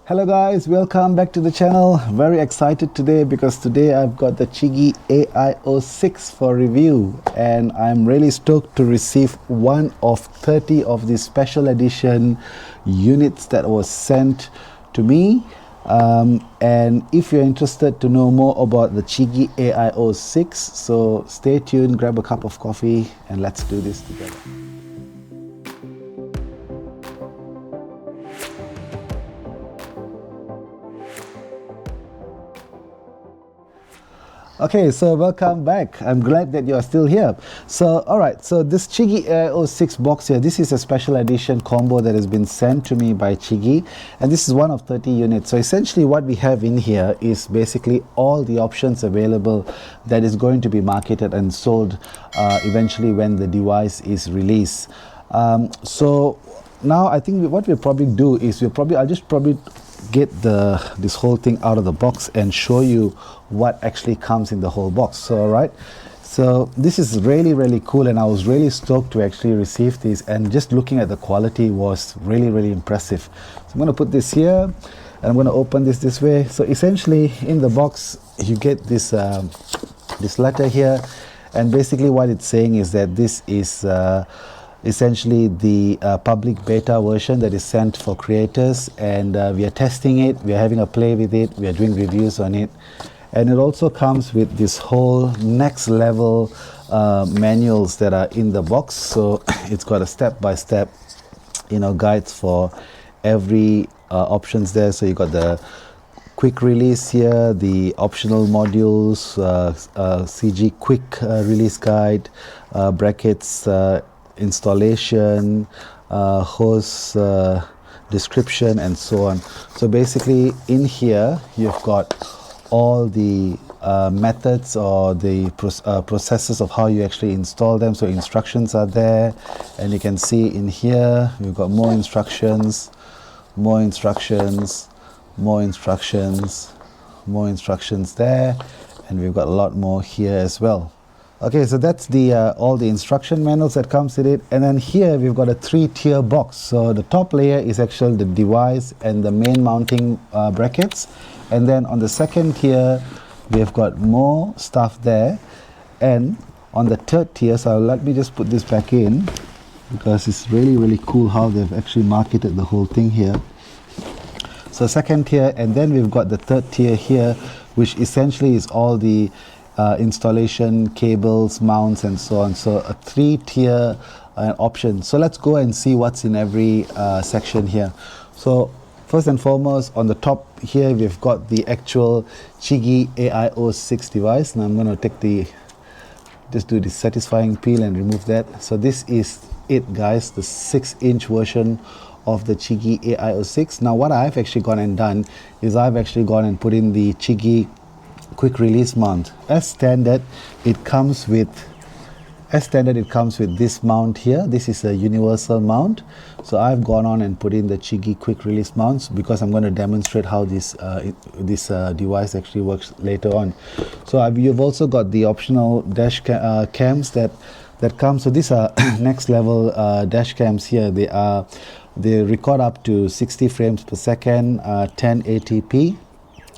Hello guys, welcome back to the channel. Very excited today because today I've got the Chigee AIO-6 for review, and I'm really stoked to receive one of 30 of these special edition units that was sent to me. And if you're interested to know more about the Chigee AIO-6, so stay tuned, grab a cup of coffee, and let's do this together. Okay, so welcome back. I'm glad that you're still here. So, alright, so this Chigee AIO-6 box here, this is a special edition combo that has been sent to me by Chigee, and this is one of 30 units. So essentially what we have in here is basically all the options available that is going to be marketed and sold eventually when the device is released. So now I think what we'll probably do is I'll just get this whole thing out of the box and show you what actually comes in the whole box. So alright, so this is really cool, and I was really stoked to actually receive this, and just looking at the quality was really impressive. So I'm going to put this here, and I'm going to open this way. So essentially in the box you get this this letter here, and basically what it's saying is that this is essentially the public beta version that is sent for creators, and we are testing it, we are having a play with it, we are doing reviews on it, and it also comes with this whole next level manuals that are in the box. So it's got a step-by-step guides for every options there. So you got the quick release here, the optional modules, CG quick release guide, brackets, installation, host description, and so on. So basically in here you've got all the methods or the processes of how you actually install them. So instructions are there, and you can see in here we've got more instructions, more instructions there, and we've got a lot more here as well. Okay, so that's the all the instruction manuals that comes with it, and then here we've got a 3-tier box. So the top layer is actually the device and the main mounting brackets, and then on the second tier we've got more stuff there, and on the third tier, so let me just put this back in because it's really cool how they've actually marketed the whole thing here. So second tier, and then we've got the third tier here, which essentially is all the installation, cables, mounts, and so on. So a 3-tier option. So let's go and see what's in every section here. So first and foremost, on the top here we've got the actual Chigee AIO-6 device. Now I'm going to just do the satisfying peel and remove that. So this is it, guys, the 6-inch version of the Chigee AIO-6. Now what I've actually gone and done is I've actually gone and put in the Chigee quick release mount. As standard it comes with this mount here. This is a universal mount, so I've gone on and put in the Chigee quick release mounts because I'm going to demonstrate how this device actually works later on. So you've also got the optional dash cams that come. So these are next level dash cams here. They record up to 60 frames per second, 1080p,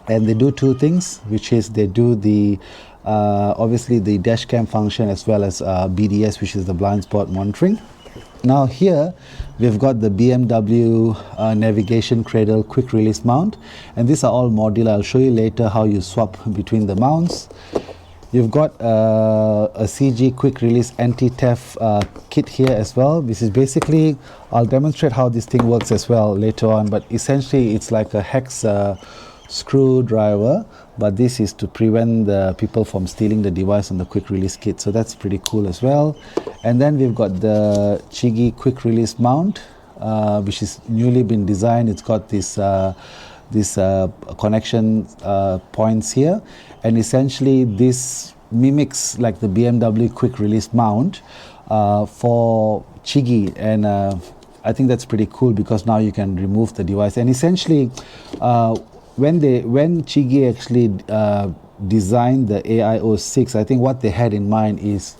and they do two things, which is they do the obviously the dash cam function as well as BDS, which is the blind spot monitoring. Now here we've got the BMW navigation cradle quick release mount, and these are all modular. I'll show you later how you swap between the mounts. You've got a CG quick release anti-theft kit here as well. This is basically, I'll demonstrate how this thing works as well later on, but essentially it's like a hex screwdriver, but this is to prevent the people from stealing the device on the quick release kit. So that's pretty cool as well. And then we've got the Chigee quick release mount, which is newly been designed. It's got this connection points here, and essentially this mimics like the BMW quick release mount for Chigee, and I think that's pretty cool because now you can remove the device. And essentially when Chigee actually designed the AIO-6, I think what they had in mind is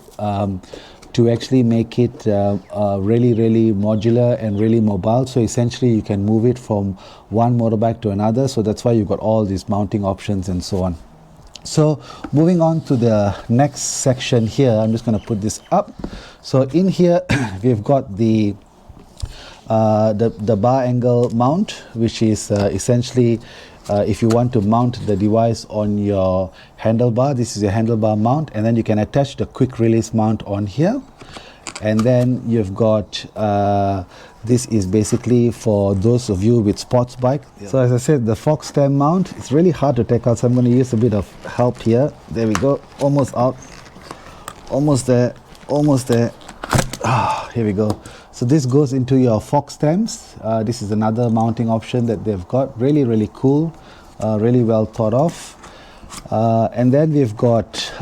to actually make it really modular and really mobile. So essentially you can move it from one motorbike to another. So that's why you've got all these mounting options and so on. So moving on to the next section here, I'm just going to put this up. So in here we've got the bar angle mount, which is essentially if you want to mount the device on your handlebar, this is your handlebar mount, and then you can attach the quick release mount on here. And then you've got this is basically for those of you with sports bike. So as I said, the fork stem mount, it's really hard to take out, so I'm going to use a bit of help here. There we go, almost out, almost there, almost there. Here we go. So this goes into your fork stems. This is another mounting option that they've got. Really cool, really well thought of. And then we've got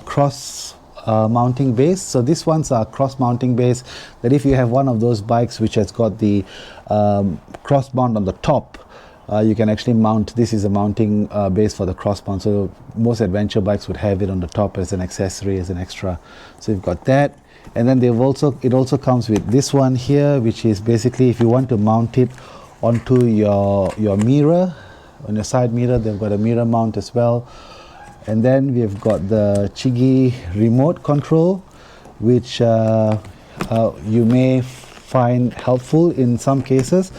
cross mounting base. So these ones are cross mounting base, that if you have one of those bikes which has got the cross mount on the top, you can actually mount. This is a mounting base for the cross mount. So most adventure bikes would have it on the top as an accessory, as an extra. So you've got that. And then it also comes with this one here, which is basically if you want to mount it onto your mirror, on your side mirror, they've got a mirror mount as well. And then we've got the Chigee remote control, which you may find helpful in some cases.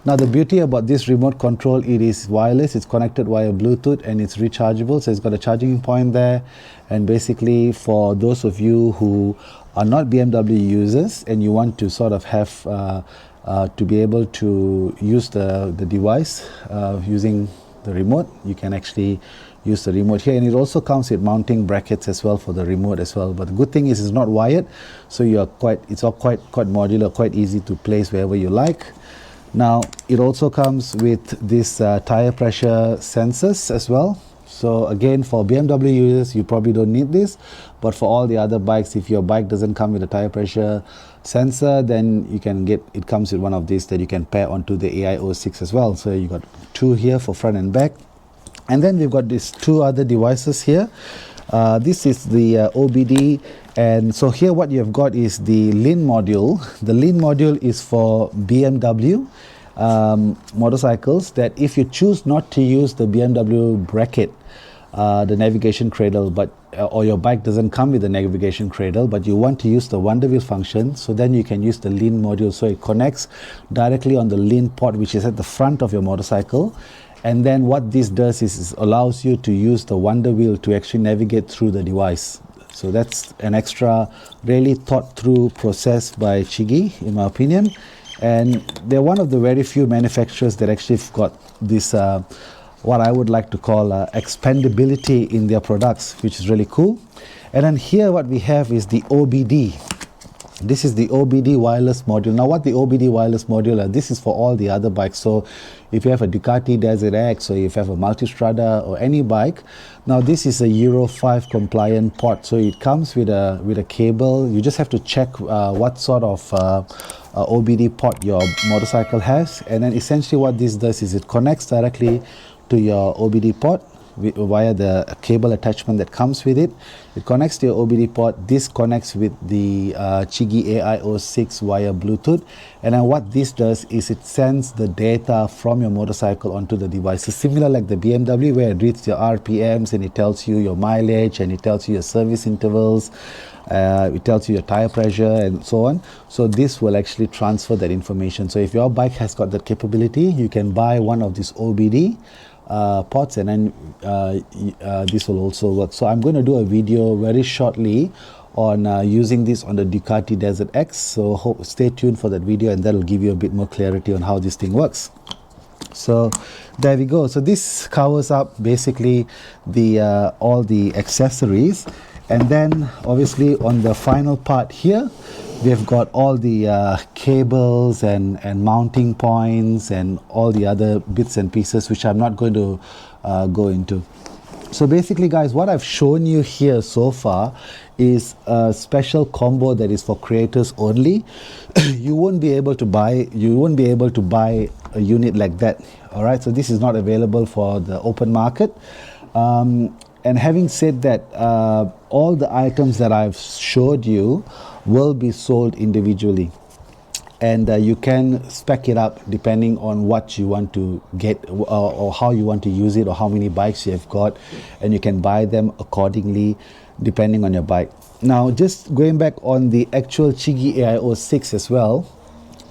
Now the beauty about this remote control, it is wireless, it's connected via Bluetooth, and it's rechargeable. So it's got a charging point there. And basically for those of you who are not BMW users and you want to sort of have to be able to use the device using the remote, you can actually use the remote here. And it also comes with mounting brackets as well for the remote as well. But the good thing is it's not wired, so it's all quite modular, quite easy to place wherever you like. Now it also comes with this tire pressure sensors as well. So again, for BMW users, you probably don't need this, but for all the other bikes, if your bike doesn't come with a tire pressure sensor, then you can get, it comes with one of these that you can pair onto the AIO-6 as well. So you got two here for front and back. And then we've got these two other devices here. This is the OBD, and so here what you've got is the LIN module. The LIN module is for BMW motorcycles, that if you choose not to use the BMW bracket, the navigation cradle, but or your bike doesn't come with the navigation cradle, but you want to use the wonder wheel function, so then you can use the LIN module. So it connects directly on the LIN port, which is at the front of your motorcycle. And then what this does is allows you to use the wonder wheel to actually navigate through the device. So that's an extra really thought through process by Chigee, in my opinion. And they're one of the very few manufacturers that actually have got this what I would like to call expandability in their products, which is really cool. And then here what we have is the OBD. This is the OBD wireless module. Now what the OBD wireless module are, this is for all the other bikes. So if you have a Ducati Desert X, or if you have a Multistrada or any bike, now this is a Euro 5 compliant port. So it comes with a cable. You just have to check what sort of OBD port your motorcycle has. And then essentially what this does is it connects directly to your OBD port via the cable attachment that comes with it. It connects to your OBD port. This connects with the Chigee AIO-6 via Bluetooth. And then what this does is it sends the data from your motorcycle onto the device. It's similar like the BMW, where it reads your RPMs and it tells you your mileage and it tells you your service intervals. It tells you your tire pressure and so on. So this will actually transfer that information. So if your bike has got that capability, you can buy one of these OBD ports, and then this will also work. So I'm going to do a video very shortly on using this on the Ducati Desert X. So stay tuned for that video, and that'll give you a bit more clarity on how this thing works. So there we go. So this covers up basically the all the accessories. And then obviously on the final part here, we've got all the cables and mounting points and all the other bits and pieces, which I'm not going to go into. So basically guys, what I've shown you here so far is a special combo that is for creators only. You won't be able to buy a unit like that. All right, so this is not available for the open market. And having said that, all the items that I've showed you will be sold individually. And you can spec it up depending on what you want to get, or how you want to use it, or how many bikes you have got, and you can buy them accordingly depending on your bike. Now, just going back on the actual Chigee AIO-6 as well,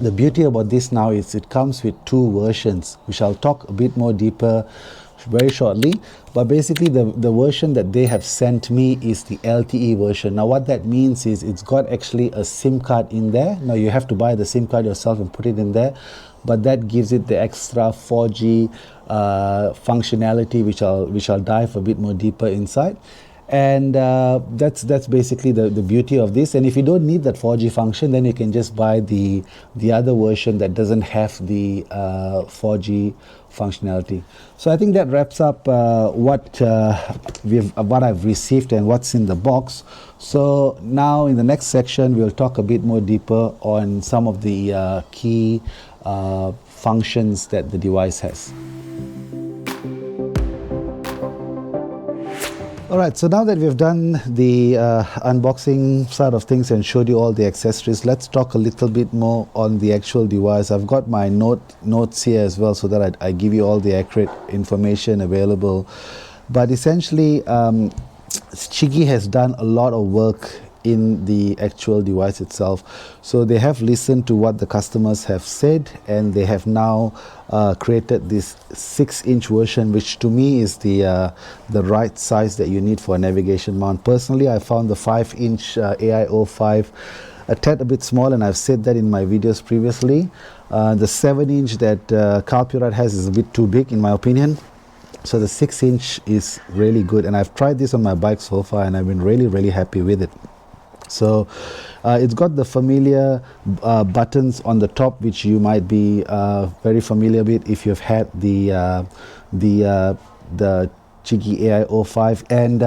the beauty about this now is it comes with two versions, which I'll talk a bit more deeper very shortly. But basically the version that they have sent me is the LTE version. Now what that means is it's got actually a SIM card in there. Now you have to buy the SIM card yourself and put it in there, but that gives it the extra 4G functionality, which I'll dive a bit more deeper inside. And that's basically the beauty of this. And if you don't need that 4G function, then you can just buy the other version that doesn't have the 4G functionality. So I think that wraps up what I've received and what's in the box. So now in the next section, we'll talk a bit more deeper on some of the key functions that the device has. Alright, so now that we've done the unboxing side of things and showed you all the accessories, let's talk a little bit more on the actual device. I've got my notes here as well, so that I give you all the accurate information available. But essentially, Chigee has done a lot of work in the actual device itself. So they have listened to what the customers have said, and they have now created this 6-inch version, which to me is the right size that you need for a navigation mount. Personally, I found the 5-inch AIO-5 a bit small, and I've said that in my videos previously. The 7-inch that CarPlay has is a bit too big in my opinion. So the 6-inch is really good, and I've tried this on my bike so far, and I've been really happy with it. So it's got the familiar buttons on the top, which you might be very familiar with if you've had the Chigee AIO-5, and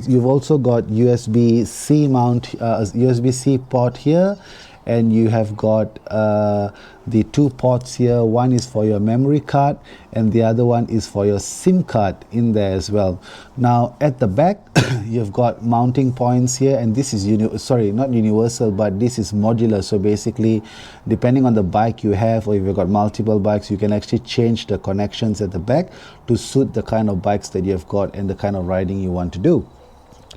you've also got USB-C mount, USB-C port here, and you have got the 2 ports here. One is for your memory card, and the other one is for your SIM card in there as well. Now at the back, you've got mounting points here, and this is not universal, but this is modular. So basically, depending on the bike you have, or if you've got multiple bikes, you can actually change the connections at the back to suit the kind of bikes that you've got and the kind of riding you want to do.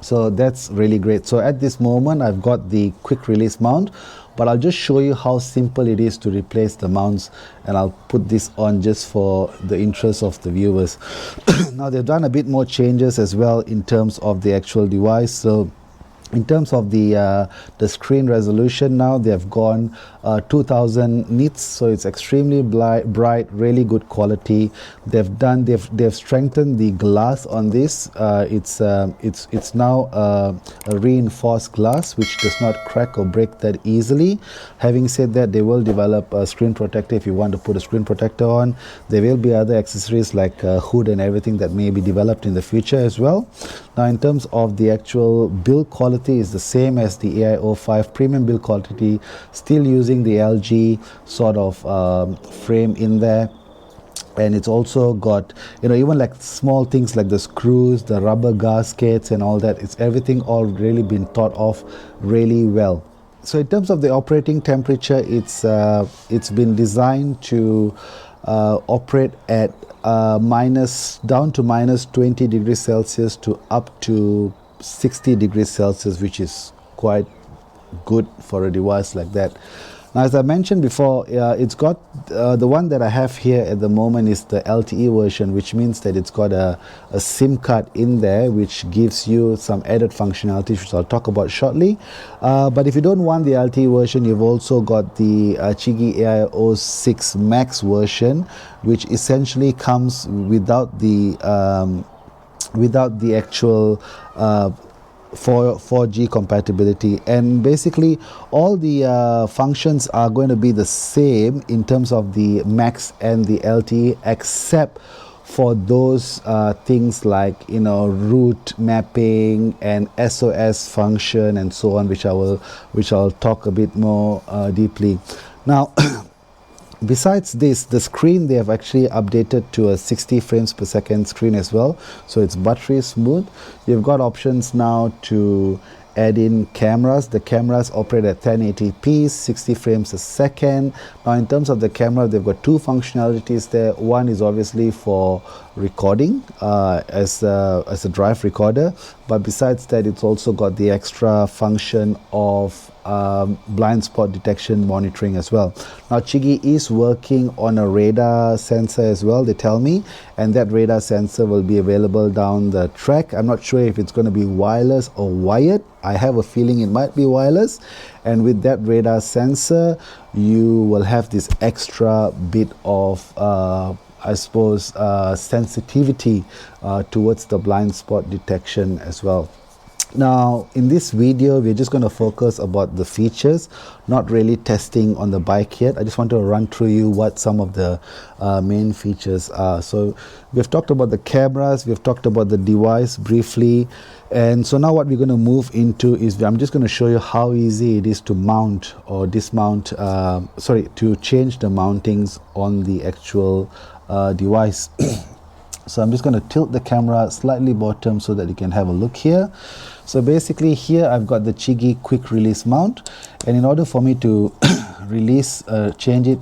So that's really great. So at this moment, I've got the quick release mount, but I'll just show you how simple it is to replace the mounts, and I'll put this on just for the interest of the viewers. Now they've done a bit more changes as well in terms of the actual device. So in terms of the screen resolution, now they have gone 2000 nits, so it's extremely bright, really good quality. They've strengthened the glass on this. It's now a reinforced glass, which does not crack or break that easily. Having said that, they will develop a screen protector if you want to put a screen protector on. There will be other accessories like a hood and everything that may be developed in the future as well. Now in terms of the actual build quality, is the same as the AIO-5 premium build quality, still using the LG sort of frame in there. And it's also got, even like small things like the screws, the rubber gaskets and all that. It's everything all really been thought of really well. So in terms of the operating temperature, it's been designed to operate at down to minus 20 degrees Celsius to up to 60 degrees Celsius, which is quite good for a device like that. Now, as I mentioned before, it's got the one that I have here at the moment is the LTE version, which means that it's got a SIM card in there, which gives you some added functionality, which I'll talk about shortly. But if you don't want the LTE version, you've also got the Chigee AIO-6 Max version, which essentially comes without the actual 4G compatibility, and basically all the functions are going to be the same in terms of the Max and the LTE, except for those things like route mapping and SOS function and so on, which I'll talk a bit more deeply. Now Besides this, the screen, they have actually updated to a 60 frames per second screen as well, so it's buttery smooth. You've got options now to add in cameras. The cameras operate at 1080p, 60 frames a second. Now in terms of the camera, they've got two functionalities there. One is obviously for recording as a drive recorder, but besides that, it's also got the extra function of blind spot detection monitoring as well. Now Chigee is working on a radar sensor as well, they tell me, and that radar sensor will be available down the track. I'm not sure if it's going to be wireless or wired. I have a feeling it might be wireless, and with that radar sensor you will have this extra bit of I suppose sensitivity towards the blind spot detection as well. Now in this video we're just going to focus about the features, not really testing on the bike yet. I just want to run through you what some of the main features are. So we've talked about the cameras, we've talked about the device briefly, and so now what we're going to move into is I'm just going to show you how easy it is to mount or dismount, to change the mountings on the actual device. So I'm just going to tilt the camera slightly bottom so that you can have a look here. So basically here I've got the Chigee quick release mount, and in order for me to change it,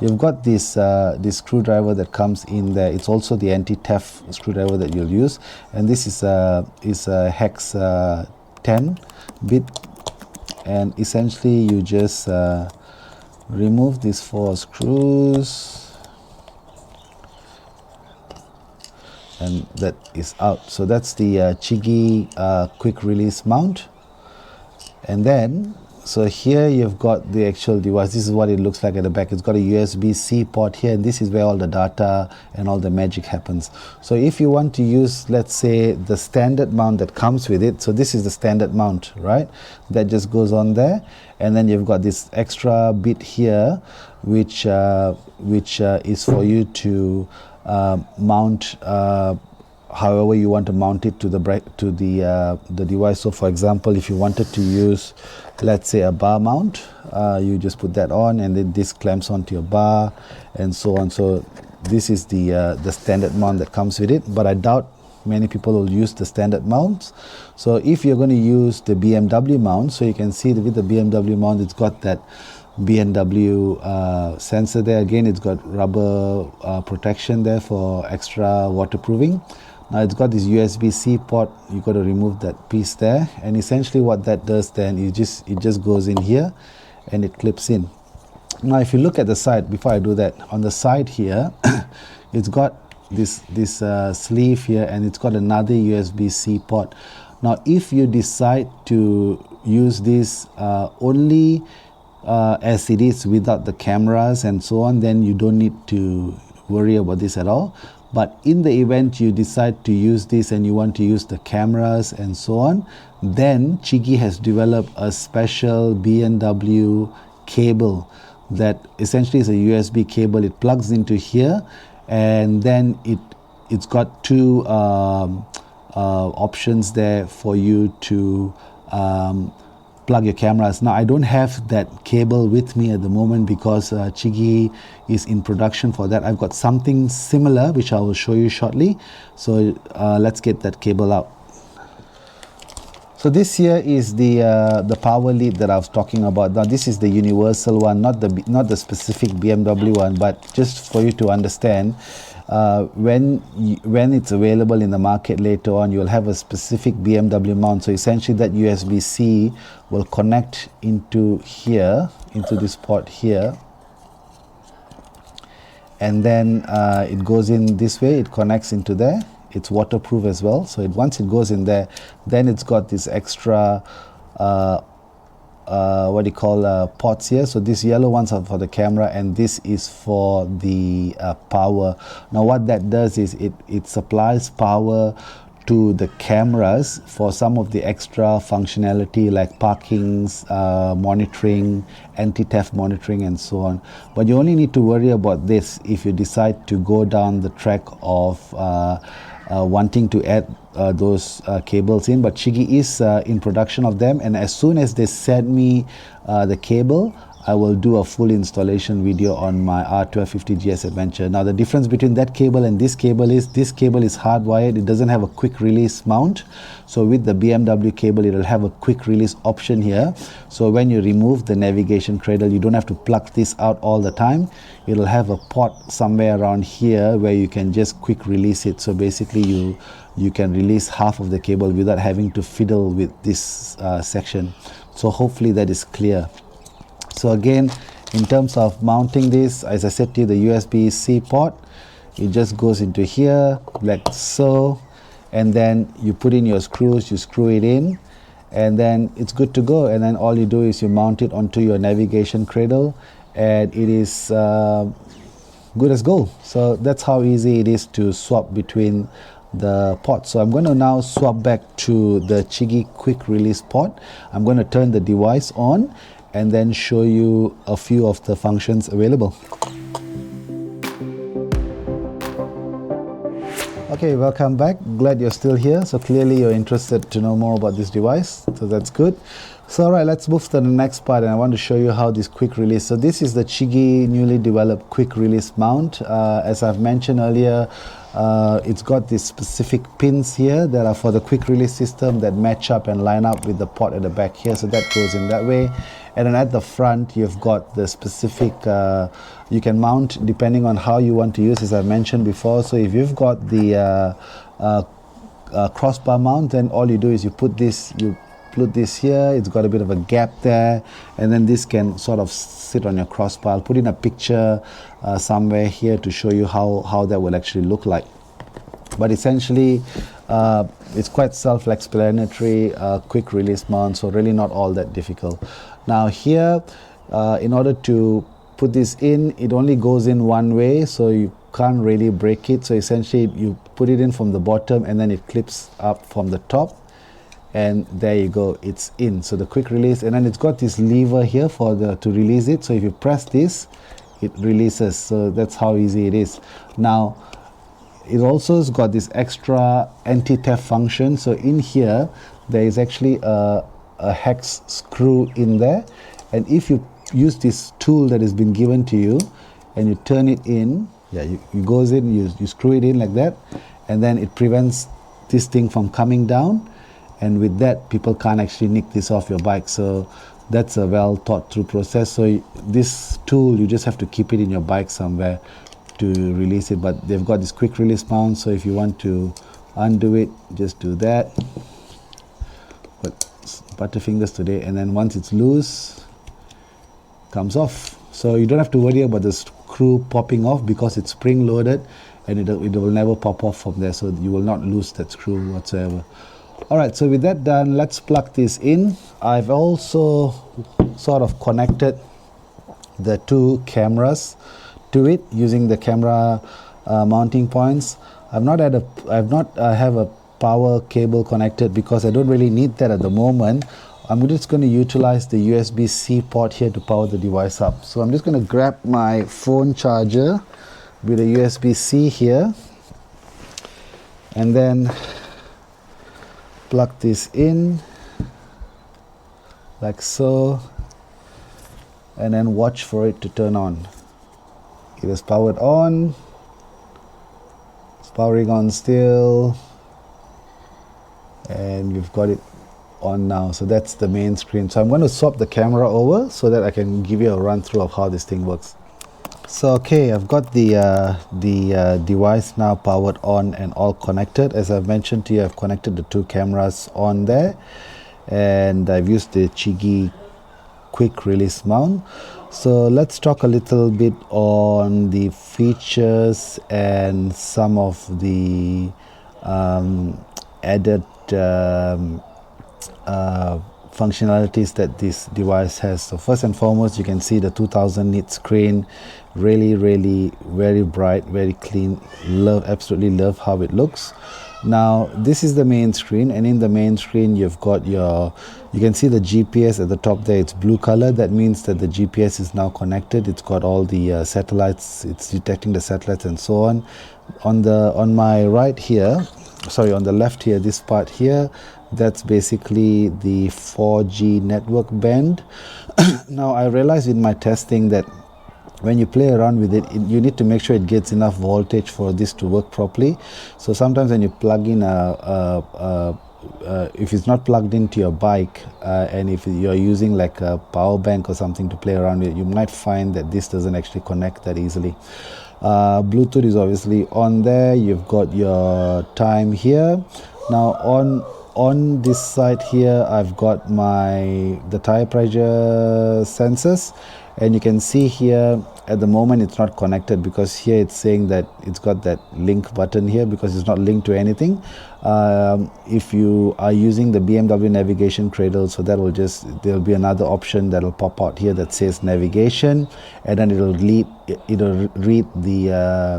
you've got this this screwdriver that comes in there. It's also the anti-theft screwdriver that you'll use, and this is a hex 10 bit, and essentially you just remove these 4 screws, and that is out. So that's the Chigee quick release mount. And then so here you've got the actual device. This is what it looks like at the back. It's got a USB-C port here, and this is where all the data and all the magic happens. So if you want to use, let's say, the standard mount that comes with it, so this is the standard mount, right, that just goes on there, and then you've got this extra bit here which is for you to mount however you want to mount it to the device. So for example, if you wanted to use, let's say, a bar mount, you just put that on, and then this clamps onto your bar and so on. So this is the standard mount that comes with it, but I doubt many people will use the standard mounts. So if you're going to use the BMW mount, so you can see that with the BMW mount, it's got that BMW sensor there. Again, it's got rubber protection there for extra waterproofing. Now it's got this USB-C port. You got to remove that piece there, and essentially what that does then is it just goes in here and it clips in. Now if you look at the side, before I do that, on the side here it's got this sleeve here, and it's got another USB-C port. Now if you decide to use this only as it is without the cameras and so on, then you don't need to worry about this at all. But in the event you decide to use this and you want to use the cameras and so on, then Chigee has developed a special BMW cable that essentially is a USB cable. It plugs into here, and then it's got 2 options there for you to plug your cameras. Now I don't have that cable with me at the moment because Chigee is in production for that. I've got something similar which I will show you shortly. So let's get that cable out. So this here is the power lead that I was talking about. Now this is the universal one, not the specific BMW one, but just for you to understand, when it's available in the market later on, you'll have a specific BMW mount. So essentially that USB-C will connect into here, into this port here, and then it goes in this way, it connects into there. It's waterproof as well, so once it goes in there, then it's got this extra ports here. So these yellow ones are for the camera, and this is for the power. Now what that does is it supplies power to the cameras for some of the extra functionality like parkings, monitoring, anti-theft monitoring and so on. But you only need to worry about this if you decide to go down the track of wanting to add those cables in. But Chigee is in production of them, and as soon as they send me the cable, I will do a full installation video on my R1250GS Adventure. Now the difference between that cable and this cable is hardwired. It doesn't have a quick release mount. So with the BMW cable, it will have a quick release option here. So when you remove the navigation cradle, you don't have to plug this out all the time. It'll have a port somewhere around here where you can just quick release it. So basically you can release half of the cable without having to fiddle with this section. So hopefully that is clear. So again, in terms of mounting this, as I said to you, the USB-C port, it just goes into here like so, and then you put in your screws, you screw it in, and then it's good to go. And then all you do is you mount it onto your navigation cradle, and it is good as gold. So that's how easy it is to swap between the ports. So I'm going to now swap back to the Chigee quick release port. I'm going to turn the device on and then show you a few of the functions available. Okay, welcome back. Glad you're still here. So clearly you're interested to know more about this device. So that's good. So all right, let's move to the next part, and I want to show you how this quick release. So this is the Chigee newly developed quick release mount. As I've mentioned earlier, it's got these specific pins here that are for the quick release system that match up and line up with the port at the back here. So that goes in that way. And then at the front, you've got the specific, you can mount depending on how you want to use, as I mentioned before. So if you've got the crossbar mount, then all you do is you put this here, it's got a bit of a gap there, and then this can sort of sit on your crossbar. I'll put in a picture somewhere here to show you how that will actually look like. But essentially, it's quite self-explanatory, quick release mount, so really not all that difficult. Now here, in order to put this in, it only goes in one way, so you can't really break it. So essentially, you put it in from the bottom, and then it clips up from the top, and there you go, it's in. So the quick release, and then it's got this lever here to release it. So if you press this, it releases. So that's how easy it is. Now, it also has got this extra anti-theft function. So in here, there is actually a hex screw in there, and if you use this tool that has been given to you and you turn it in, it goes in, you screw it in like that, and then it prevents this thing from coming down, and with that people can't actually nick this off your bike. So that's a well thought through process. So this tool, you just have to keep it in your bike somewhere to release it. But they've got this quick release mount, so if you want to undo it, just do that. But butterfingers today, and then once it's loose, comes off. So you don't have to worry about the screw popping off because it's spring loaded, and it will never pop off from there, so you will not lose that screw whatsoever. Alright, so with that done, let's plug this in. I've also sort of connected the two cameras to it using the camera mounting points. I have a power cable connected because I don't really need that at the moment. I'm just going to utilize the USB-C port here to power the device up. So I'm just going to grab my phone charger with a USB-C here, and then plug this in like so, and then watch for it to turn on. It is powered on. It's powering on still, and we've got it on now. So that's the main screen. So I'm going to swap the camera over so that I can give you a run through of how this thing works. So okay, I've got the device now powered on and all connected. As I've mentioned to you, I've connected the two cameras on there, and I've used the Chigee quick release mount. So let's talk a little bit on the features and some of the added functionalities that this device has. So first and foremost, you can see the 2000 nit screen, really very bright, very clean. Absolutely love how it looks. Now this is the main screen, and in the main screen you've got you can see the GPS at the top there. It's blue color. That means that the GPS is now connected. It's got all the satellites, it's detecting the satellites and so on. On my right here, sorry, on the left here, this part here, That's basically the 4G network band. Now I realized in my testing that when you play around with it, you need to make sure it gets enough voltage for this to work properly. So sometimes when you plug in if it's not plugged into your bike, and if you're using like a power bank or something to play around with, you might find that this doesn't actually connect that easily. Bluetooth is obviously on there. You've got your time here. Now on this side here, I've got the tire pressure sensors, and you can see here at the moment it's not connected because here it's saying that it's got that link button here because it's not linked to anything. If you are using the BMW navigation cradle, so that will there'll be another option that will pop out here that says navigation, and then it'll read the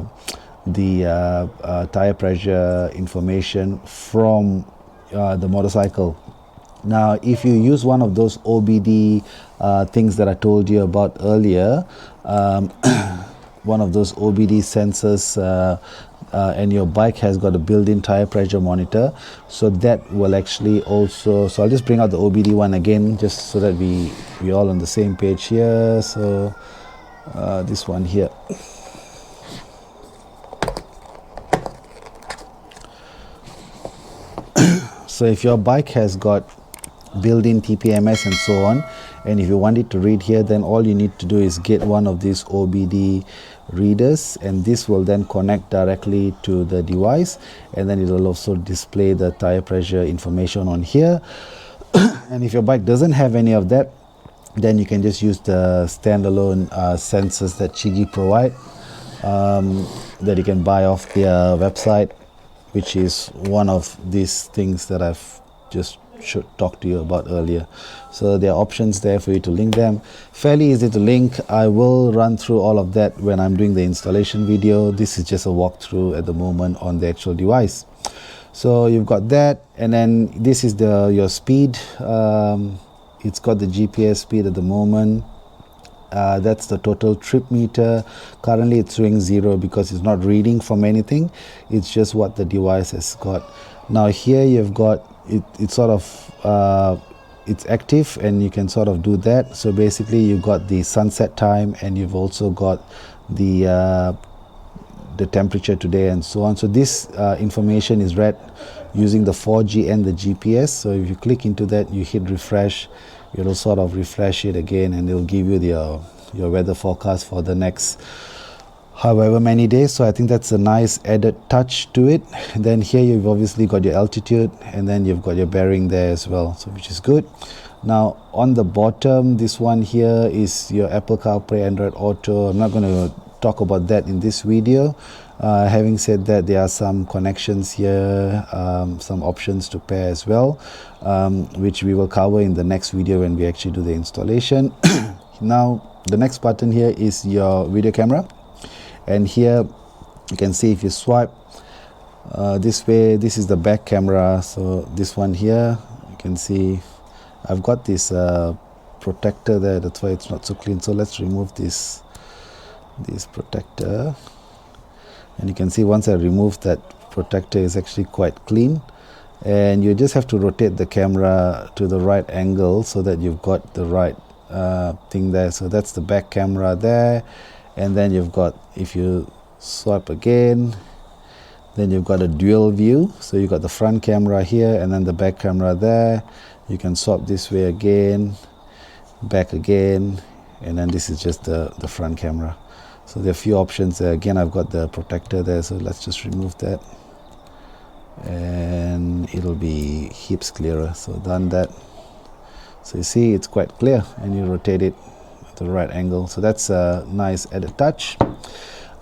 tire pressure information from the motorcycle. Now if you use one of those OBD things that I told you about earlier, one of those OBD sensors, and your bike has got a built-in tire pressure monitor, so that will actually also, so I'll just bring out the OBD one again just so that we're all on the same page here. So this one here. So if your bike has got built-in TPMS and so on, and if you want it to read here, then all you need to do is get one of these OBD readers, and this will then connect directly to the device, and then it will also display the tire pressure information on here. And if your bike doesn't have any of that, then you can just use the standalone sensors that Chigee provide, that you can buy off their website, which is one of these things that I've just talked to you about earlier. So there are options there for you to link them. Fairly easy to link. I will run through all of that when I'm doing the installation video. This is just a walkthrough at the moment on the actual device. So you've got that, and then this is your speed. It's got the GPS speed at the moment. That's the total trip meter. Currently it's showing 0 because it's not reading from anything. It's just what the device has got. Now here you've got it's sort of it's active, and you can sort of do that. So basically you've got the sunset time, and you've also got the temperature today and so on. So this information is read using the 4G and the GPS. So if you click into that, you hit refresh, it'll sort of refresh it again, and it'll give you your weather forecast for the next however many days. So I think that's a nice added touch to it. And then here you've obviously got your altitude, and then you've got your bearing there as well, so which is good. Now on the bottom, this one here is your Apple CarPlay, Android Auto. I'm not going to talk about that in this video. Having said that, there are some connections here, some options to pair as well, which we will cover in the next video when we actually do the installation. Now the next button here is your video camera, and here you can see if you swipe this way, this is the back camera. So this one here, you can see I've got this protector there, that's why it's not so clean. So let's remove this protector, and you can see once I remove that protector, is actually quite clean. And you just have to rotate the camera to the right angle so that you've got the right thing there. So that's the back camera there, and then you've got, if you swipe again, then you've got a dual view. So you've got the front camera here and then the back camera there. You can swap this way again, back again, and then this is just the front camera. So there are a few options there. Again, I've got the protector there, so let's just remove that, and it'll be heaps clearer. So done that. So you see it's quite clear, and you rotate it at the right angle. So that's a nice added touch.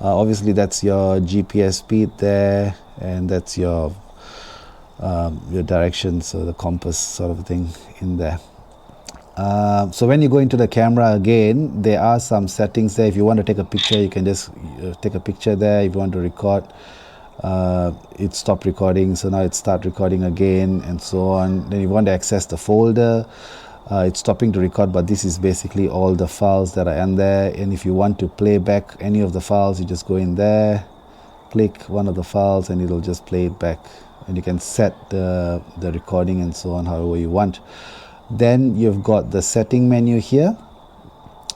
Obviously that's your GPS speed there, and that's your direction, so the compass sort of thing in there. So when you go into the camera again, there are some settings there. If you want to take a picture, you can just take a picture there. If you want to record, it stopped recording, so now it start recording again, and so on. Then you want to access the folder, it's stopping to record, but this is basically all the files that are in there. And if you want to play back any of the files, you just go in there, click one of the files, and it'll just play it back and you can set the recording and so on however you want. Then you've got the setting menu here.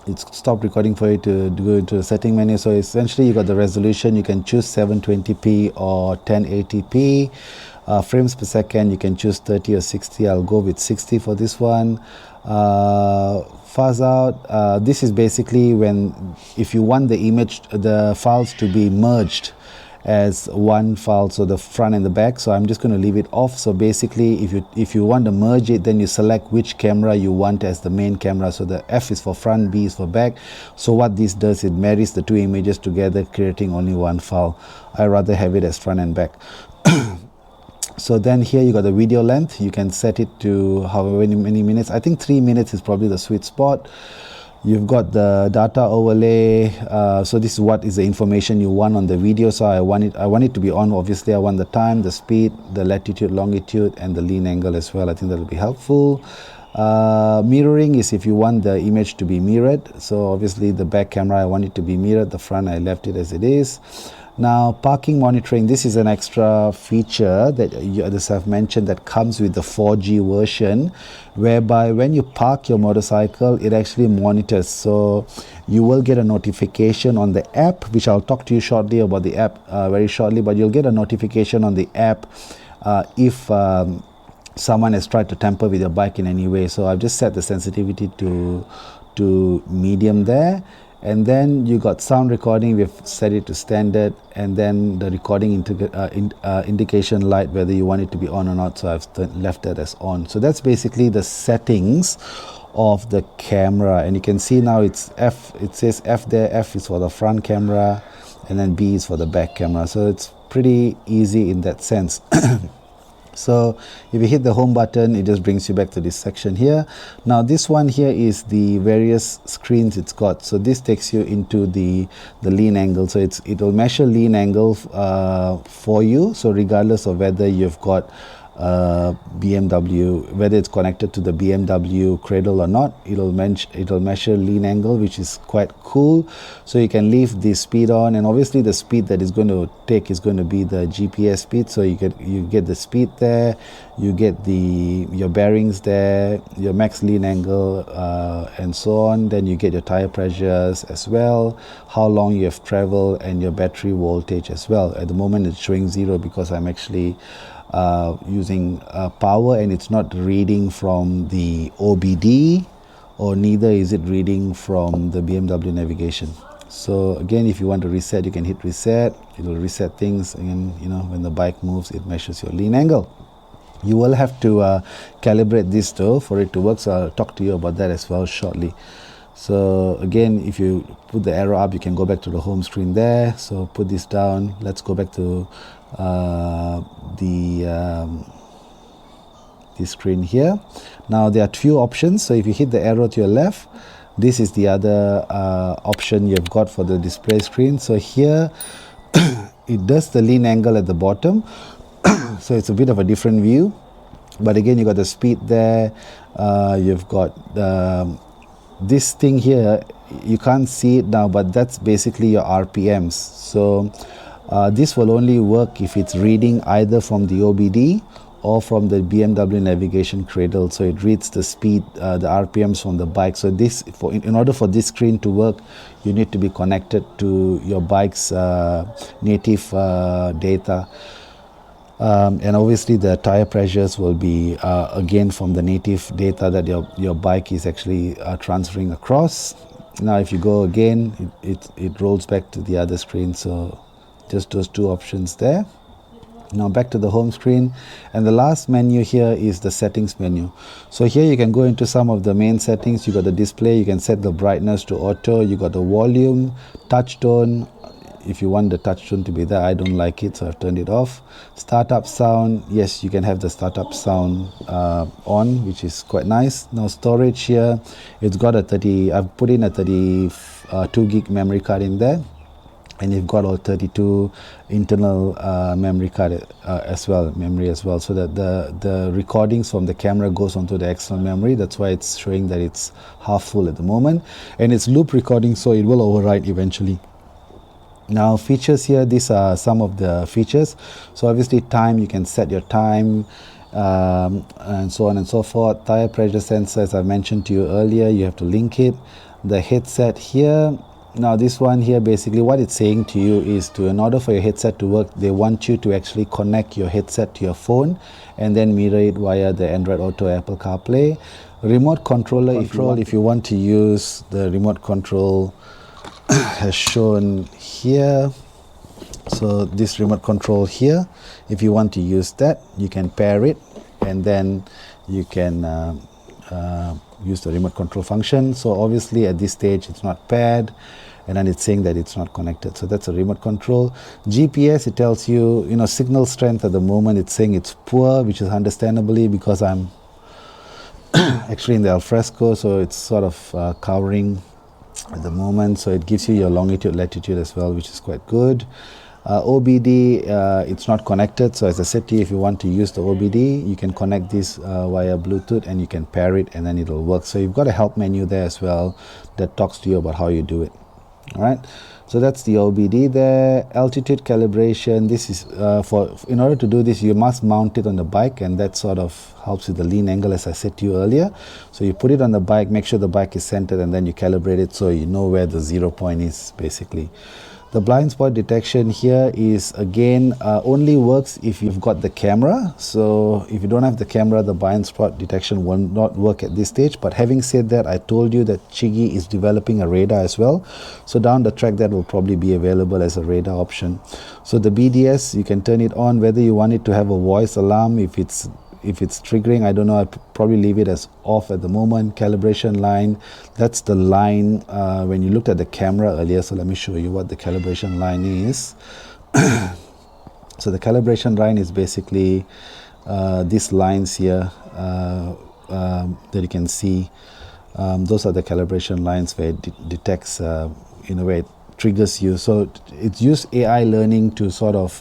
It's stopped recording for you to go into the setting menu. So essentially you got the resolution. You can choose 720p or 1080p. Frames per second, you can choose 30 or 60. I'll go with 60 for this one. Fuzz out, this is basically if you want the files to be merged as one file, so the front and the back. So I'm just going to leave it off. So basically if you want to merge it, then you select which camera you want as the main camera. So the F is for front, B is for back. So what this does, it marries the two images together, creating only one file. I rather have it as front and back. So then here you got the video length. You can set it to however many minutes. I think 3 minutes is probably the sweet spot. You've got the data overlay. So this is what is the information you want on the video. So I want it to be on. Obviously I want the time, the speed, the latitude, longitude, and the lean angle as well. I think that will be helpful. Mirroring is if you want the image to be mirrored. So obviously the back camera, I want it to be mirrored. The front, I left it as it is. Now parking monitoring, this is an extra feature that others have mentioned that comes with the 4G version, whereby when you park your motorcycle, it actually monitors. So you will get a notification on the app, which I'll talk to you shortly about the app very shortly, but you'll get a notification on the app if someone has tried to tamper with your bike in any way. So I've just set the sensitivity to medium there. And then you got sound recording, we've set it to standard, and then the recording indication light, whether you want it to be on or not. So I've left that as on. So that's basically the settings of the camera. And you can see now it's F, it says F there. F is for the front camera, and then B is for the back camera. So it's pretty easy in that sense. So if you hit the home button, it just brings you back to this section here. Now this one here is the various screens it's got. So this takes you into the lean angle. So it will measure lean angle for you. So regardless of whether you've got BMW, whether it's connected to the BMW cradle or not, it'll measure lean angle, which is quite cool. So you can leave the speed on, and obviously the speed that is going to take is going to be the GPS speed. So you get the speed there, you get your bearings there, your max lean angle, and so on. Then you get your tire pressures as well, how long you have traveled, and your battery voltage as well. At the moment it's showing 0 because I'm actually using power, and it's not reading from the OBD, or neither is it reading from the BMW navigation. So again, if you want to reset, you can hit reset. It will reset things, and when the bike moves, it measures your lean angle. You will have to calibrate this though for it to work, so I'll talk to you about that as well shortly. So again, if you put the arrow up, you can go back to the home screen there. So put this down. Let's go back to the screen here. Now there are two options. So if you hit the arrow to your left, this is the other option you've got for the display screen. So here it does the lean angle at the bottom. So it's a bit of a different view, but again you got the speed there. You've got this thing here, you can't see it now, but that's basically your RPMs. So this will only work if it's reading either from the OBD or from the BMW navigation cradle. So it reads the speed, the RPMs from the bike. So this, in order for this screen to work, you need to be connected to your bike's native data. And obviously the tire pressures will be again from the native data that your bike is actually transferring across. Now if you go again, it rolls back to the other screen. So just those two options there. Now back to the home screen, and the last menu here is the settings menu. So here you can go into some of the main settings. You got the display, you can set the brightness to auto, you got the volume, touch tone, if you want the touch tone to be there. I don't like it, so I've turned it off. Startup sound, yes, you can have the startup sound on, which is quite nice. Now storage here, it's got a I've put in a 32 gig memory card in there, and you've got all 32 internal memory as well, so that the recordings from the camera goes onto the external memory. That's why it's showing that it's half full at the moment, and it's loop recording, so it will overwrite eventually. Now features here, these are some of the features. So obviously time, you can set your time, and so on and so forth. Tire pressure sensor, as I mentioned to you earlier, you have to link it. The headset here, now this one here, basically what it's saying to you is, to in order for your headset to work, they want you to actually connect your headset to your phone and then mirror it via the Android Auto, Apple CarPlay. Remote controller, if you want to use the remote control as shown here. So this remote control here, if you want to use that, you can pair it and then you can use the remote control function. So obviously at this stage it's not paired, and then it's saying that it's not connected. So that's a remote control. GPS, it tells you, signal strength at the moment, it's saying it's poor, which is understandably because I'm actually in the alfresco, so it's sort of covering at the moment. So it gives you your longitude, latitude as well, which is quite good. OBD, it's not connected, so as I said to you, if you want to use the OBD, you can connect this via Bluetooth and you can pair it and then it'll work. So you've got a help menu there as well that talks to you about how you do it. All right, so that's the OBD there. Altitude calibration, this is in order to do this, you must mount it on the bike, and that sort of helps with the lean angle, as I said to you earlier. So you put it on the bike, make sure the bike is centered, and then you calibrate it so you know where the 0 point is basically. The blind spot detection here is again only works if you've got the camera. So if you don't have the camera, the blind spot detection will not work at this stage. But having said that, I told you that Chigee is developing a radar as well. So down the track that will probably be available as a radar option. So the BDS, you can turn it on whether you want it to have a voice alarm. If it's triggering, I don't know, I'd probably leave it as off at the moment. Calibration line, that's the line when you looked at the camera earlier. So let me show you what the calibration line is. So the calibration line is basically these lines here that you can see. Those are the calibration lines where it detects, where it triggers you. So it's used AI learning to sort of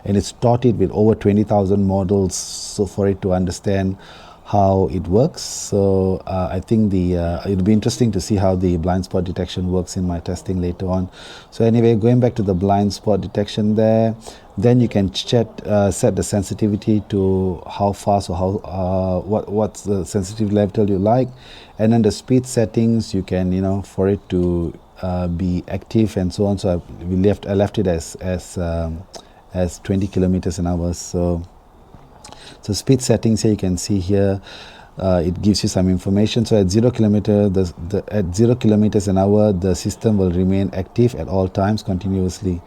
and it's taught it with over 20,000 models, so for it to understand how it works. So I think it'll be interesting to see how the blind spot detection works in my testing later on. So anyway, going back to the blind spot detection there, then you can set the sensitivity to how fast or how what's the sensitivity level you like, and then the speed settings you can for it to be active and so on. So I left it as 20 kilometers an hour. So speed settings here, you can see here, it gives you some information. So at 0 kilometers an hour, the system will remain active at all times continuously.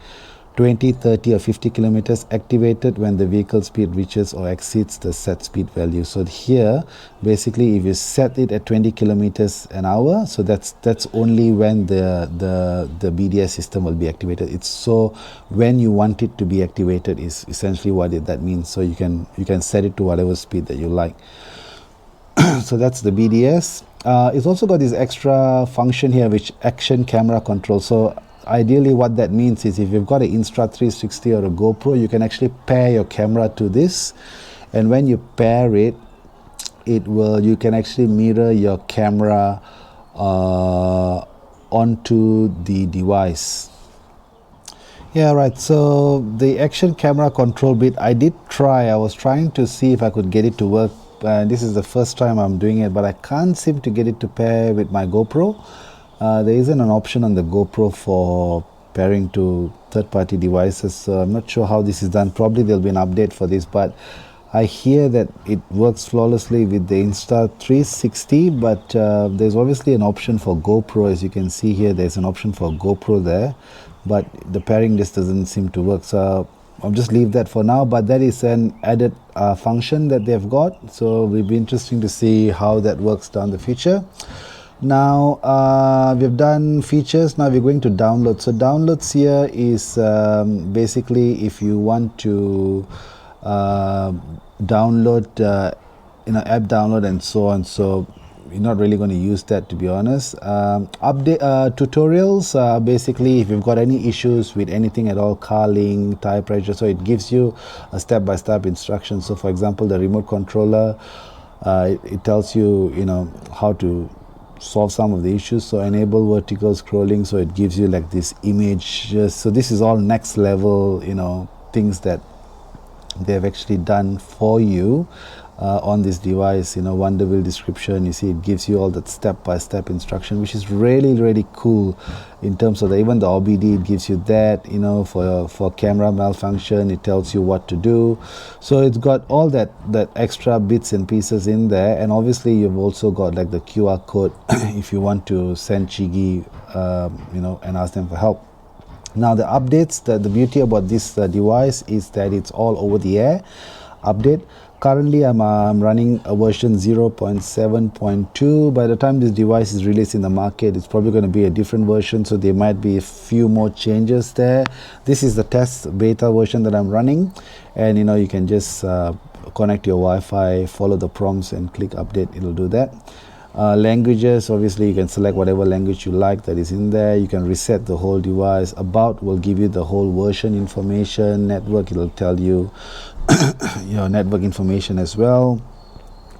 20, 30 or 50 kilometers activated when the vehicle speed reaches or exceeds the set speed value. So here basically if you set it at 20 kilometers an hour, so that's only when the BDS system will be activated. It's so when you want it to be activated is essentially what that means. So you can set it to whatever speed that you like. So that's the BDS. It's also got this extra function here, which action camera control. So ideally what that means is if you've got an Insta360 or a GoPro, you can actually pair your camera to this, and when you pair it, you can actually mirror your camera onto the device. Yeah, right. So the action camera control bit, I was trying to see if I could get it to work. This is the first time I'm doing it, but I can't seem to get it to pair with my GoPro. There isn't an option on the GoPro for pairing to third-party devices, so I'm not sure how this is done. Probably there'll be an update for this, but I hear that it works flawlessly with the Insta360, but there's obviously an option for GoPro. As you can see here, there's an option for GoPro there, but the pairing just doesn't seem to work, so I'll just leave that for now. But that is an added function that they've got, so it'll be interesting to see how that works down the future. Now we've done features. Now we're going to download. So downloads here is basically if you want to download app download and so on. So we're not really going to use that, to be honest. Update tutorials, basically if you've got any issues with anything at all, car link, tire pressure, so it gives you a step-by-step instruction. So for example, the remote controller, it tells you how to solve some of the issues. So enable vertical scrolling, so it gives you like this image. So this is all next level, you know, things that they've actually done for you on this device. You know, Wonderville description, you see it gives you all that step-by-step instruction, which is really cool in terms of even the OBD. It gives you that, you know, for camera malfunction, it tells you what to do. So it's got all that extra bits and pieces in there. And obviously you've also got like the QR code if you want to send Chigee, you know, and ask them for help. Now the updates, the beauty about this device is that it's all over the air update. Currently I'm running a version 0.7.2. By the time this device is released in the market, it's probably going to be a different version, so there might be a few more changes there. This is the test beta version that I'm running, and you know, you can just connect your Wi-Fi, follow the prompts and click update, it'll do that. Languages, obviously you can select whatever language you like that is in there. You can reset the whole device. About will give you the whole version information. Network, it'll tell you your network information as well.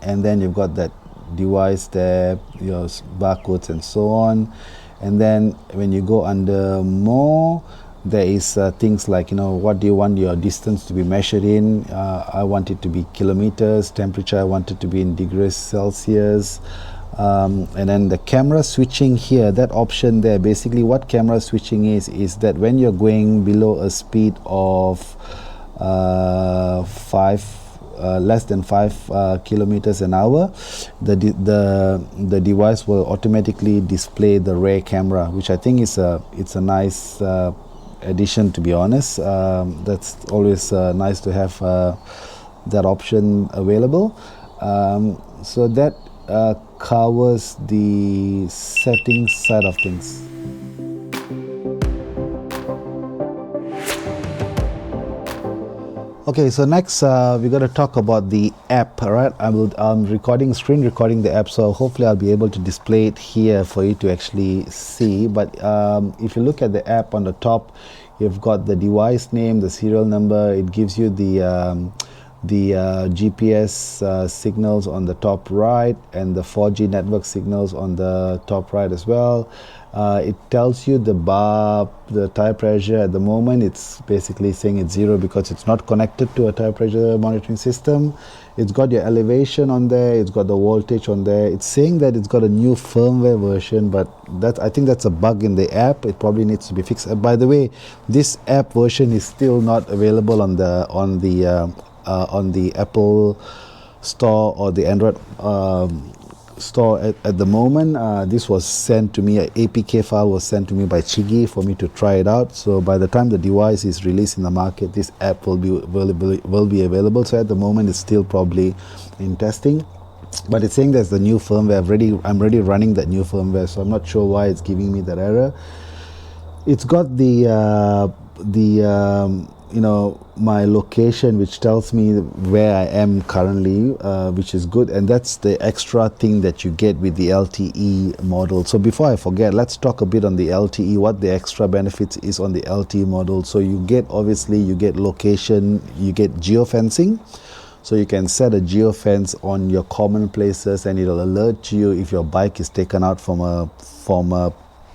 And then you've got that device there, your barcodes and so on. And then when you go under more, there is things like, you know, what do you want your distance to be measured in? I want it to be kilometers. Temperature, I want it to be in degrees Celsius. And then the camera switching here, that option there, basically what camera switching is that when you're going below a speed of less than 5 kilometers an hour, the device will automatically display the rear camera, which I think is it's a nice addition, to be honest. That's always nice to have that option available. So that covers the settings side of things. Okay, so next we're going to talk about the app. All right, I'm screen recording the app, so hopefully I'll be able to display it here for you to actually see. But if you look at the app on the top, you've got the device name, the serial number. It gives you the GPS signals on the top right, and the 4G network signals on the top right as well. It tells you the tire pressure. At the moment it's basically saying it's 0 because it's not connected to a tire pressure monitoring system. It's got your elevation on there, it's got the voltage on there. It's saying that it's got a new firmware version, but I think that's a bug in the app. It probably needs to be fixed. By the way, this app version is still not available on the Apple store or the Android store at the moment. This was sent to me, an APK file was sent to me by Chigee for me to try it out. So by the time the device is released in the market, this app will be available. So at the moment it's still probably in testing, but it's saying there's the new firmware. I'm already running that new firmware, so I'm not sure why it's giving me that error. It's got the you know, my location, which tells me where I am currently, which is good, and that's the extra thing that you get with the LTE model. So before I forget, let's talk a bit on the LTE, what the extra benefits is on the LTE model. So you get, obviously you get location, you get geofencing. So you can set a geofence on your common places, and it'll alert you if your bike is taken out from a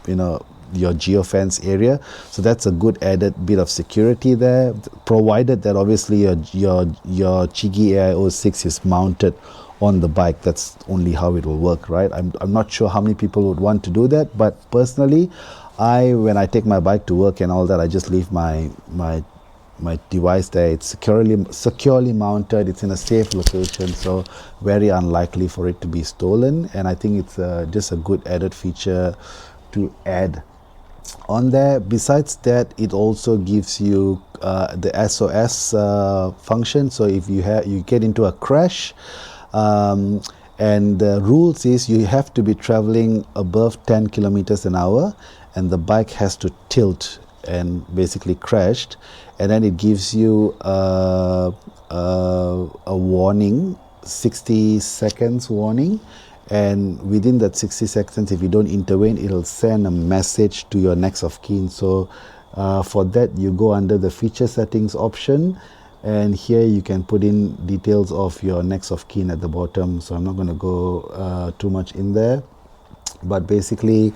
you know, your geofence area. So that's a good added bit of security there, provided that obviously your Chigee AIO-6 is mounted on the bike. That's only how it will work, right? I'm not sure how many people would want to do that, but personally, when I take my bike to work and all that, I just leave my device there. It's securely mounted. It's in a safe location, so very unlikely for it to be stolen. And I think it's just a good added feature to add on there. Besides that, it also gives you the SOS function. So if you get into a crash, and the rules is you have to be traveling above 10 kilometers an hour, and the bike has to tilt and basically crashed, and then it gives you a warning, 60 seconds warning. And within that 60 seconds, if you don't intervene, it'll send a message to your next of kin. So for that, you go under the feature settings option, and here you can put in details of your next of kin at the bottom. So I'm not going to go too much in there. but basically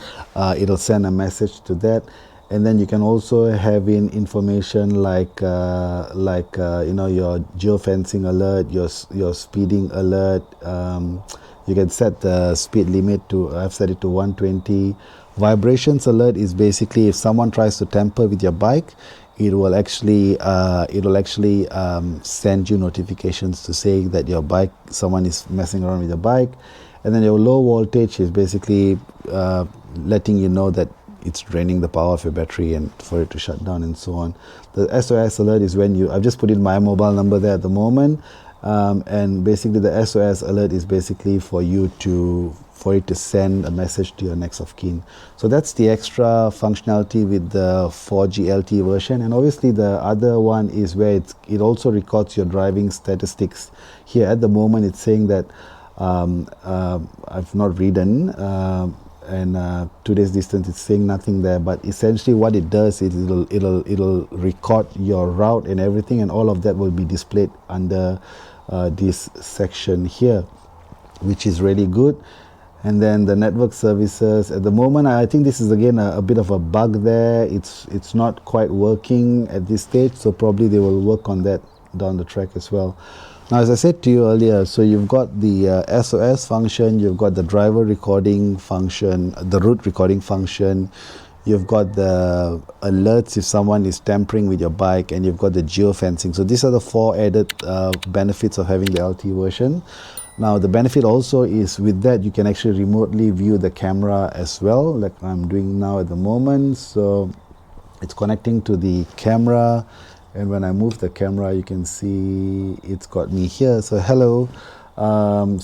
it'll send a message to that. And then you can also have in information like you know, your geofencing alert, your speeding alert. You can set the speed limit to, I've set it to 120. Vibrations alert is basically if someone tries to tamper with your bike, it will actually send you notifications to say that your bike, someone is messing around with your bike. And then your low voltage is basically letting you know that it's draining the power of your battery and for it to shut down and so on. The SOS alert is when you, I've just put in my mobile number there at the moment, and basically the SOS alert is basically for you to, for it to send a message to your next of kin. So that's the extra functionality with the 4G LTE version. And obviously the other one is where it also records your driving statistics. Here at the moment it's saying that I've not ridden, and today's distance, it's saying nothing there, but essentially what it does is it'll record your route and everything, and all of that will be displayed under this section here, which is really good. And then the network services, at the moment I think this is again a bit of a bug there. It's not quite working at this stage, so probably they will work on that down the track as well. Now, as I said to you earlier, so you've got the SOS function, you've got the driver recording function, the route recording function, you've got the alerts if someone is tampering with your bike, and you've got the geofencing. So these are the 4 added benefits of having the LTE version. Now, the benefit also is with that you can actually remotely view the camera as well, like I'm doing now at the moment. So it's connecting to the camera. And when I move the camera, you can see it's got me here. So hello. And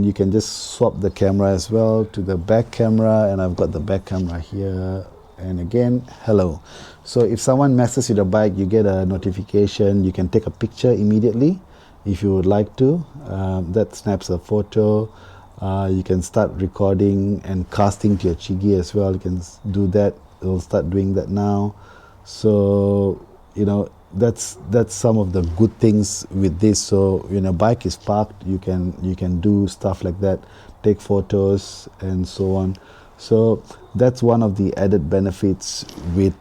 you can just swap the camera as well to the back camera, and I've got the back camera here. And again, hello. So if someone messes with a bike, you get a notification. You can take a picture immediately if you would like to. That snaps a photo. You can start recording and casting to your Chigee as well. You can do that. It'll start doing that now. So you know, that's some of the good things with this. So when a bike is parked, you can do stuff like that, take photos and so on. So that's one of the added benefits with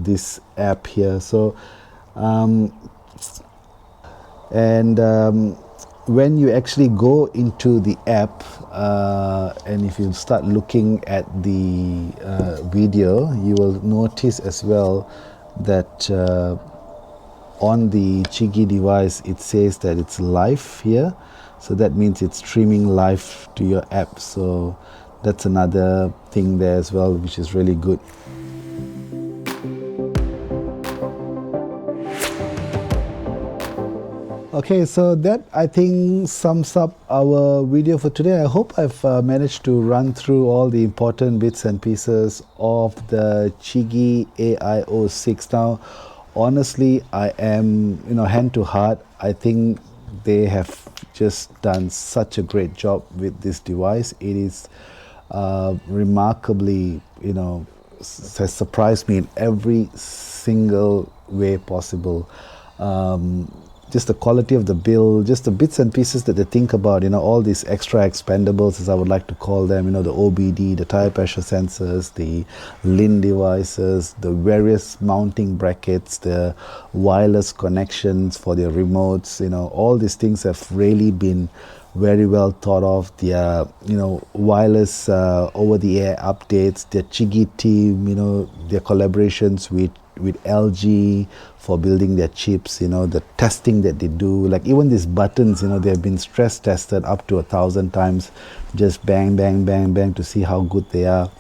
this app here. So when you actually go into the app, and if you start looking at the video, you will notice as well that on the Chigee device it says that it's live here. So that means it's streaming live to your app. So that's another thing there as well, which is really good. Okay, so that I think sums up our video for today. I hope I've managed to run through all the important bits and pieces of the Chigee AIO-6. Now, honestly, I am, hand to heart, I think they have just done such a great job with this device. It is remarkably, has surprised me in every single way possible. Just the quality of the build, just the bits and pieces that they think about, all these extra expendables, as I would like to call them, the OBD, the tire pressure sensors, the LIN devices, the various mounting brackets, the wireless connections for their remotes, all these things have really been very well thought of. Their, wireless over-the-air updates, their Chigee team, their collaborations with LG for building their chips, the testing that they do, like even these buttons, they have been stress tested up to 1,000 times, just bang, bang, bang, bang to see how good they are.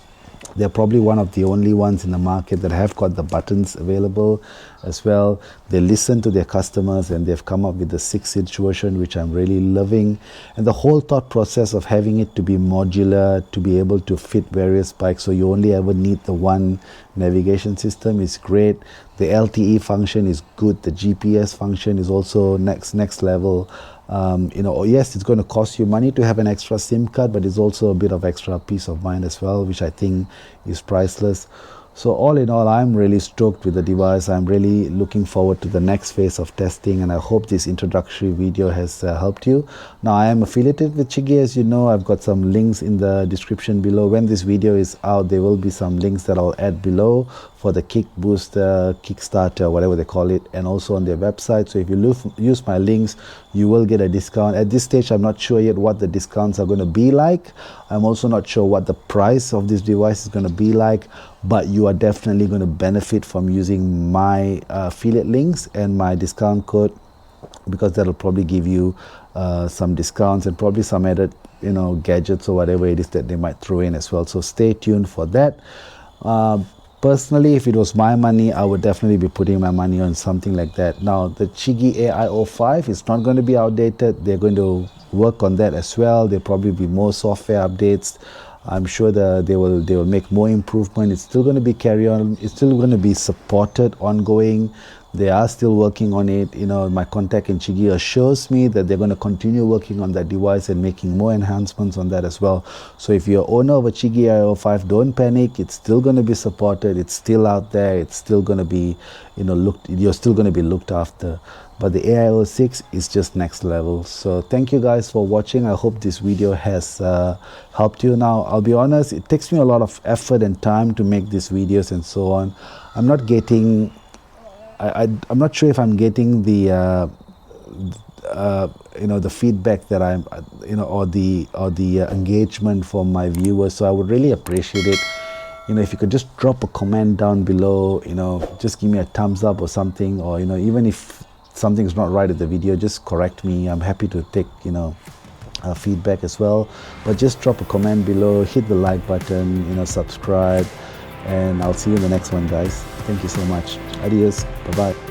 They're probably one of the only ones in the market that have got the buttons available as well. They listen to their customers and they've come up with the 6-inch version, which I'm really loving. And the whole thought process of having it to be modular, to be able to fit various bikes, so you only ever need the one navigation system, is great. The LTE function is good. The GPS function is also next level. Yes, it's going to cost you money to have an extra SIM card, but it's also a bit of extra peace of mind as well, which I think is priceless. So all in all, I'm really stoked with the device. I'm really looking forward to the next phase of testing, and I hope this introductory video has helped you. Now, I am affiliated with Chigee, as you know. I've got some links in the description below. When this video is out, there will be some links that I'll add below for the Kick Booster, Kickstarter, whatever they call it, and also on their website. So if you use my links, you will get a discount. At this stage, I'm not sure yet what the discounts are going to be like. I'm also not sure what the price of this device is going to be like, but you are definitely going to benefit from using my affiliate links and my discount code, because that'll probably give you some discounts and probably some added, you know, gadgets or whatever it is that they might throw in as well. So stay tuned for that. Personally, if it was my money, I would definitely be putting my money on something like that. Now, the Chigee AIO-5 is not going to be outdated. They're going to work on that as well. There'll probably be more software updates. I'm sure that they will make more improvement. It's still going to be carry on. It's still going to be supported ongoing. They are still working on it. You know, my contact in Chigee assures me that they're going to continue working on that device and making more enhancements on that as well. So if you're owner of a Chigee AIO-5, don't panic. It's still going to be supported. It's still out there. It's still going to be, you know, you're still going to be looked after. But the AIO-6 is just next level. So thank you guys for watching. I hope this video has helped you. Now, I'll be honest, it takes me a lot of effort and time to make these videos and so on. I'm not getting, I'm not sure if I'm getting the you know, the feedback that I'm, you know, or the engagement from my viewers. So I would really appreciate it, you know, if you could just drop a comment down below, you know, just give me a thumbs up or something, or, you know, even if something's not right at the video, just correct me. I'm happy to take, you know, feedback as well. But just drop a comment below, hit the like button, you know, subscribe, and I'll see you in the next one, guys. Thank you so much. Adios. Bye bye.